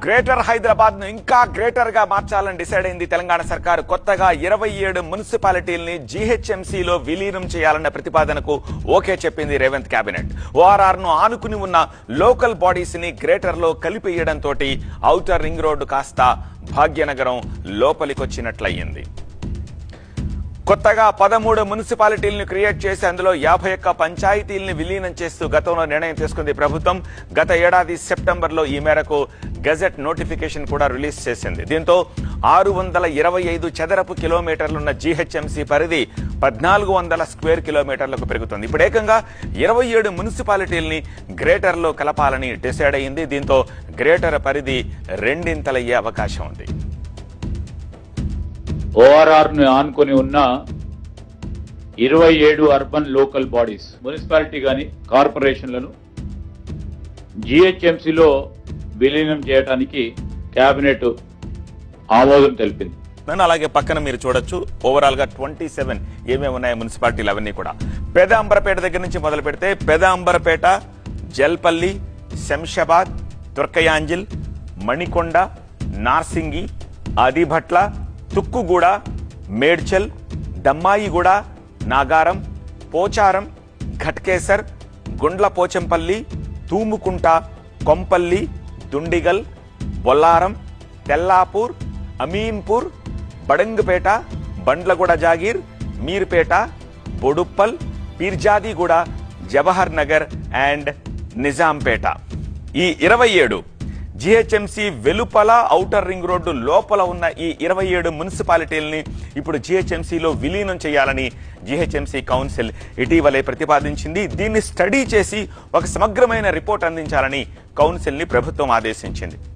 Greater Hyderabad ను ఇంకా greater గా మార్చాలని డిసైడ్ అయింది తెలంగాణ సర్కారు. కొత్తగా 27 మున్సిపాలిటీల్ని జీహెచ్ఎంసీలో విలీనం చేయాలన్న ప్రతిపాదనకు ఓకే చెప్పింది రేవంత్ కేబినెట్. ఓఆర్ఆర్ ను ఆనుకుని ఉన్న లోకల్ బాడీస్ ని గ్రేటర్ లో కలిపేయడంతో ఔటర్ రింగ్ రోడ్డు కాస్త భాగ్యనగరం లోపలికొచ్చినట్లయింది. కొత్తగా 13 మున్సిపాలిటీలను క్రియేట్ చేసి అందులో 51 పంచాయతీల్ని విలీనం చేస్తూ గతంలో నిర్ణయం తీసుకుంది ప్రభుత్వం. గత ఏడాది సెప్టెంబర్లో ఈ మేరకు గెజెట్ నోటిఫికేషన్ కూడా రిలీజ్ చేసింది. దీంతో 625 చదరపు కిలోమీటర్లున్న జీహెచ్ఎంసీ పరిధి 1400 స్క్వేర్ కిలోమీటర్లకు పెరుగుతుంది. ఇప్పుడు ఏకంగా 27 మున్సిపాలిటీల్ని గ్రేటర్లో కలపాలని డిసైడ్ అయింది. దీంతో గ్రేటర్ పరిధి రెండింతలయ్యే అవకాశం ఉంది. ఓఆర్ఆర్ ను ఆనుకొని ఉన్న 27 అర్బన్ లోకల్ బాడీస్ మున్సిపాలిటీ గాని కార్పొరేషన్లను జీహెచ్ఎంసీలో విలీనం చేయడానికి కేబినెట్ ఆమోదం తెలిపింది. అలాగే పక్కన మీరు చూడొచ్చు ఓవరాల్ గా 27 ఏమేమి ఉన్నాయి మున్సిపాలిటీలు అవన్నీ కూడా. పెద అంబరపేట దగ్గర నుంచి మొదలు పెడితే పెద అంబరపేట, జల్పల్లి, శంషాబాద్, తుర్కయాంజిల్, మణికొండ, నార్సింగి, ఆదిభట్ల, తుక్కుగూడ, మేడ్చల్, దమ్మాయిగూడ, నాగారం, పోచారం, ఘట్కేసర్, గుండ్లపోచంపల్లి, తూముకుంట, కొంపల్లి, దుండిగల్, బొల్లారం, తెల్లాపూర్, అమీన్పూర్, బడంగపేట, బండ్లగూడ జాగీర్, మీర్పేట, బొడుప్పల్, పీర్జాదిగూడ, జవహర్ నగర్ అండ్ నిజాంపేట. ఈ 27 జీహెచ్ఎంసీ వెలుపల ఔటర్ రింగ్ రోడ్డు లోపల ఉన్న ఈ 27 మున్సిపాలిటీలని ఇప్పుడు జీహెచ్ఎంసీలో విలీనం చేయాలని జీహెచ్ఎంసీ కౌన్సిల్ ఇటీవలే ప్రతిపాదించింది. దీన్ని స్టడీ చేసి ఒక సమగ్రమైన రిపోర్ట్ అందించాలని కౌన్సిల్ని ప్రభుత్వం ఆదేశించింది.